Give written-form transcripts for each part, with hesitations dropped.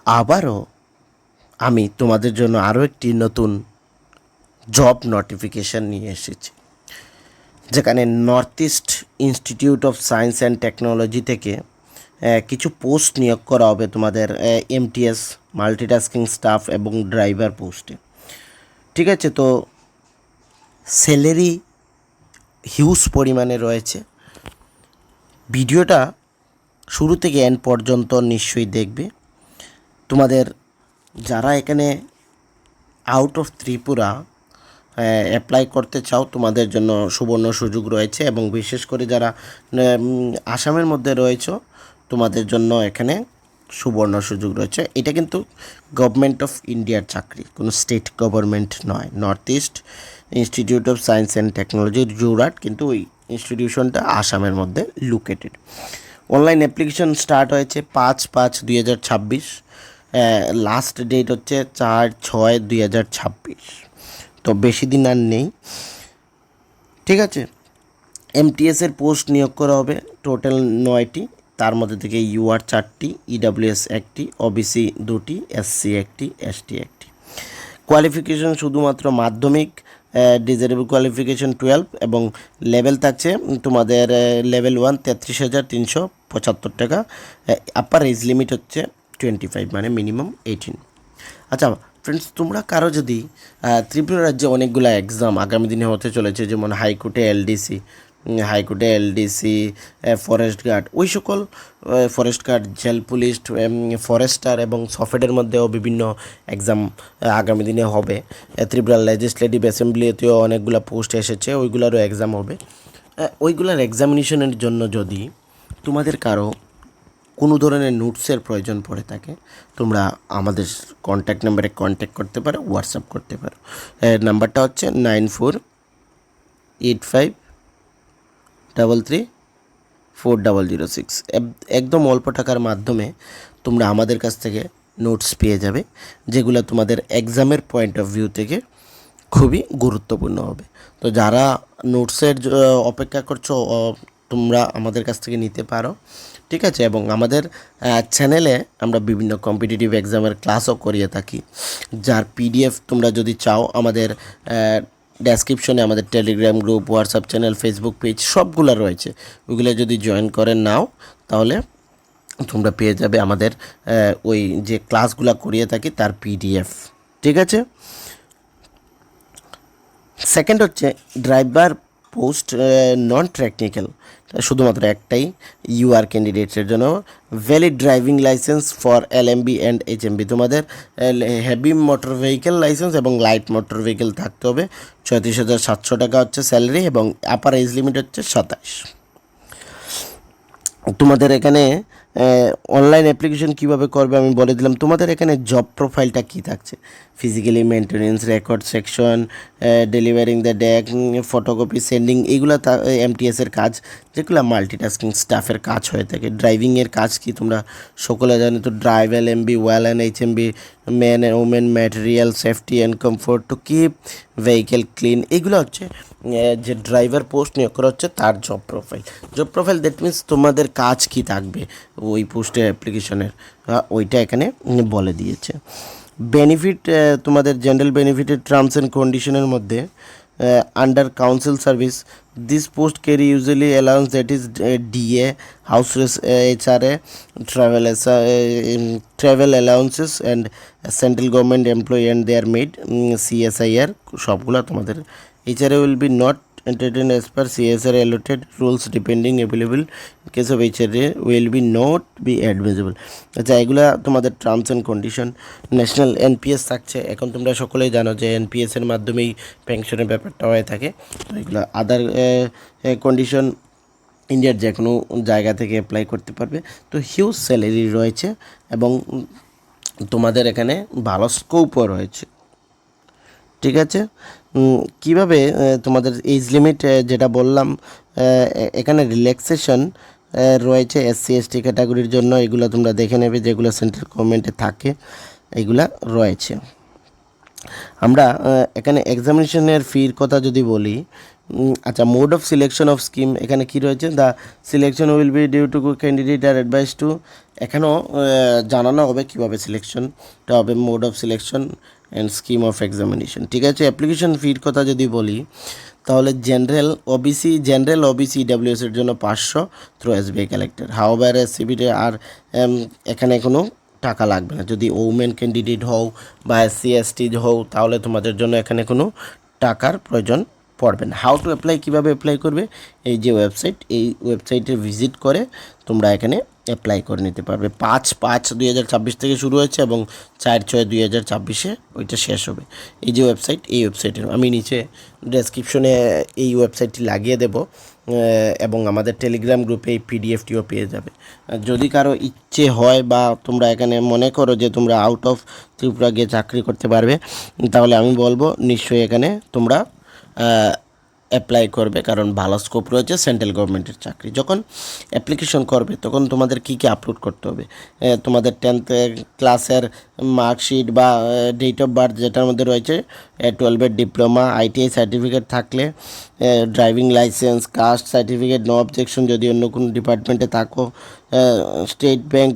আবারও আমি তোমাদের জন্য আরও একটি নতুন জব নোটিফিকেশান নিয়ে এসেছি, যেখানে north east institute of science and technology থেকে কিছু পোস্ট নিয়োগ করা হবে তোমাদের এমটিএস, মাল্টিটাস্কিং স্টাফ এবং ড্রাইভার পোস্টে। ঠিক আছে, তো স্যালারি হিউজ পরিমাণে রয়েছে। ভিডিওটা শুরু থেকে এন্ড পর্যন্ত নিশ্চয়ই দেখবে। তোমাদের যারা এখানে আউট অফ ত্রিপুরা অ্যাপ্লাই করতে চাও, তোমাদের জন্য সুবর্ণ সুযোগ রয়েছে, এবং বিশেষ করে যারা আসামের মধ্যে রয়েছে তোমাদের জন্য এখানে সুবর্ণ সুযোগ রয়েছে। এটা কিন্তু গভর্নমেন্ট অফ ইন্ডিয়ার চাকরি, কোনো স্টেট গভর্নমেন্ট নয়। North east institute of science and technology Jorhat, কিন্তু ওই ইনস্টিটিউশনটা আসামের মধ্যে লোকেটেড। অনলাইন অ্যাপ্লিকেশন স্টার্ট হয়েছে 5/5/2026, লাস্ট ডেট হচ্ছে 4/6/2026, তো বেশি দিন আর নেই। ঠিক আছে, এমটিএসের পোস্ট নিয়োগ করা হবে টোটাল 9টি, তার মধ্যে থেকে ইউআর 4টি, ইডাব্লিউএস 1টি, ওবিসি 2টি, এসসি 1টি, এসটি 1টি। কোয়ালিফিকেশন শুধুমাত্র মাধ্যমিক, ডিজারেবল কোয়ালিফিকেশন 12, এবং লেভেল থাকছে তোমাদের লেভেল 1 33,375 টাকা। আপার এজ লিমিট হচ্ছে 25, মানে মিনিমাম 18। আচ্ছা ফ্রেন্ডস, তোমরা কারো যদি ত্রিপুরা রাজ্যে অনেকগুলো এক্সাম আগামী দিনে হতে চলেছে, যেমন হাইকোর্টে এলডিসি, ফরেস্ট গার্ড, ওই সকল forest guard, jail police, forester এবং সফেডের মধ্যেও বিভিন্ন এক্সাম আগামী দিনে হবে। ত্রিপুরা লেজিসলেটিভ অ্যাসেম্বলিতেও অনেকগুলো পোস্ট এসেছে, ওইগুলোরও এক্সাম হবে। ওইগুলোর এক্সামিনেশনের জন্য যদি তোমাদের কারো কোনো ধরনের নোটসের প্রয়োজন পড়ে থাকে, তোমরা আমাদের কন্ট্যাক্ট নাম্বারে কন্ট্যাক্ট করতে পারো, হোয়াটসঅ্যাপ করতে পারো। নাম্বারটা হচ্ছে 9485334006। একদম অল্প টাকার মাধ্যমে তোমরা আমাদের কাছ থেকে নোটস পেয়ে যাবে, যেগুলো তোমাদের এক্সামের পয়েন্ট অফ ভিউ থেকে খুবই গুরুত্বপূর্ণ হবে। তো যারা নোটসের অপেক্ষা করছো, তোমরা আমাদের কাছ থেকে নিতে পারো। ঠিক আছে, এবং আমাদের চ্যানেলে আমরা বিভিন্ন কম্পিটিটিভ এক্সামের ক্লাসও করিয়ে থাকি, যার পিডিএফ তোমরা যদি চাও, আমাদের ডেসক্রিপশনে আমাদের Telegram group, WhatsApp channel, Facebook page সবগুলো রয়েছে। ওইগুলো যদি জয়েন করে নাও, তাহলে তোমরা পেয়ে যাবে আমাদের ওই যে ক্লাসগুলো করিয়ে থাকি তার পিডিএফ। ঠিক আছে, সেকেন্ড হচ্ছে ড্রাইভার পোস্ট, নন টেকনিক্যাল, শুধুমাত্র একটাই ইউআর ক্যান্ডিডেটসের জন্য। Valid driving licence for LMB and HMB, তোমাদের হেভি মোটর ভেহিকেল লাইসেন্স এবং লাইট মোটর ভেহিকেল থাকতে হবে। 34,700 টাকা হচ্ছে স্যালারি, এবং আপার এজ লিমিট হচ্ছে 27। তোমাদের এখানে অনলাইন অ্যাপ্লিকেশন কীভাবে করবে আমি বলে দিলাম। তোমাদের এখানে জব প্রোফাইলটা কী থাকছে: physically maintenance, record section, delivering the deck, photocopy, sending, এইগুলো এমটিএসের কাজ, যেগুলো মাল্টিটাস্কিং স্টাফের কাজ হয়ে থাকে। ড্রাইভিংয়ের কাজ কি তোমরা সকলে জানো, তো drive LMB, well and HMB, man and women, material, safety and comfort to keep vehicle clean. এইগুলো হচ্ছে যে ড্রাইভার পোস্ট নিয়োগ করা হচ্ছে তার জব প্রোফাইল। দ্যাট মিনস তোমাদের কাজ কি থাকবে ওই পোস্টের অ্যাপ্লিকেশনের, ওইটা এখানে বলে দিয়েছে। বেনিফিট, তোমাদের জেনারেল বেনিফিটের টার্মস অ্যান্ড কন্ডিশনের মধ্যে under council service this post carry usually allowance, that is DA, house HRA, travel allowances and central government employee and they are made CSIR, সবগুলো তোমাদের। HRA will be not entertained as per CSR allotted rules depending available in case of HRA will be not be admissible। আচ্ছা, এগুলা তোমাদের terms and condition. National NPS থাকছে, এখন তোমরা সকলেই জানো যে এনপিএসের মাধ্যমেই পেনশনের ব্যাপারটা হয়ে থাকে। তো এগুলো আদার কন্ডিশন, ইন্ডিয়ার যে কোনো জায়গা থেকে অ্যাপ্লাই করতে পারবে। তো হিউজ স্যালারি রয়েছে, এবং তোমাদের এখানে ভালো স্কোপও রয়েছে। ঠিক আছে, কিভাবে তোমাদের এজ লিমিট যেটা বললাম, এখানে রিল্যাক্সেশন রয়েছে এসসি এসটি ক্যাটাগরির জন্য, এগুলো তোমরা দেখে নেবে, যেগুলো সেন্ট্রাল গভর্নমেন্টে থাকে এগুলা রয়েছে। আমরা এখানে এক্সামিনেশনের ফির কথা যদি বলি, আচ্ছা, mode of selection of scheme এখানে কি রয়েছে, the selection will be due to candidate are advice to, এখানেও জানানো হবে কীভাবে সিলেকশনটা হবে, mode of selection and scheme of examination. ঠিক আছে, অ্যাপ্লিকেশন ফির কথা যদি বলি তাহলে জেনারেল ওবিসি ডাব্লিউএস এর জন্য 500 থ্রু এসবিআই কালেক্টর। হাওয়ার এসসিবিতে আর এখানে কোনো টাকা লাগবে না। যদি ওমেন ক্যান্ডিডেট হও বা এসসি এসটি হও তাহলে তোমাদের জন্য এখানে কোনো টাকার প্রয়োজন পড়বে না। হাউ টু অ্যাপ্লাই, কীভাবে অ্যাপ্লাই করবে, এই যে ওয়েবসাইট, এই ওয়েবসাইটে ভিজিট করে তোমরা এখানে অ্যাপ্লাই করে নিতে পারবে। 5/5/2026 থেকে শুরু হয়েছে এবং 4/6/2026 ওইটা শেষ হবে। এই যে ওয়েবসাইট, এই ওয়েবসাইটের আমি নিচে ডেসক্রিপশনে এই ওয়েবসাইটটি লাগিয়ে দেব এবং আমাদের টেলিগ্রাম গ্রুপে এই পিডিএফটিও পেয়ে যাবে। যদি কারো ইচ্ছে হয় বা তোমরা এখানে মনে করো যে তোমরা আউট অফ ত্রিপুরা গিয়ে চাকরি করতে পারবে, তাহলে আমি বলবো নিশ্চয়ই এখানে তোমরা অ্যাপ্লাই করবে, কারণ ভালো স্কোপ রয়েছে সেন্ট্রাল গভর্নমেন্টের চাকরি। যখন অ্যাপ্লিকেশন করবে তখন তোমাদের কী কী আপলোড করতে হবে, তোমাদের 10th ক্লাসের মার্কশিট বা ডেট অফ বার্থ যেটার মধ্যে রয়েছে, 12-এর ডিপ্লোমা, আইটিআই সার্টিফিকেট থাকলে, driving licence, caste certificate, no objection যদি অন্য কোনো ডিপার্টমেন্টে থাকো, state bank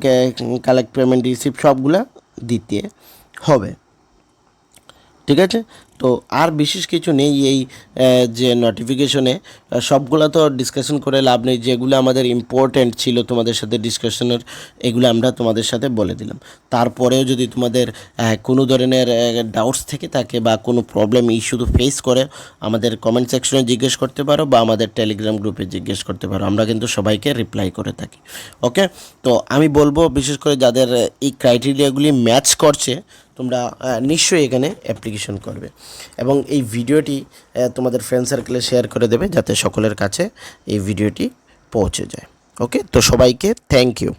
collect payment receipt, সবগুলা দিতে হবে। ঠিক আছে, তো আর বিশেষ কিছু নেই এই যে নোটিফিকেশনে, সবগুলো তো ডিসকাশন করে লাভ নেই। যেগুলো আমাদের ইম্পর্ট্যান্ট ছিল তোমাদের সাথে ডিসকাশনের, এগুলো আমরা তোমাদের সাথে বলে দিলাম। তারপরেও যদি তোমাদের কোনো ধরনের ডাউটস থেকে থাকে বা কোনো প্রবলেম ইস্যু ফেস করে, আমাদের কমেন্ট সেকশনে জিজ্ঞেস করতে পারো বা আমাদের টেলিগ্রাম গ্রুপে জিজ্ঞেস করতে পারো, আমরা কিন্তু সবাইকে রিপ্লাই করে থাকি। ওকে, তো আমি বলবো বিশেষ করে যাদের এই ক্রাইটেরিয়াগুলি ম্যাচ করছে তোমরা নিশ্চয়ই এখানে অ্যাপ্লিকেশন করবে এবং এই ভিডিওটি তোমাদের ফ্রেন্ড সার্কেলে শেয়ার করে দেবে যাতে সকলের কাছে এই ভিডিওটি পৌঁছে যায়। ওকে, তো সবাইকে থ্যাংক ইউ।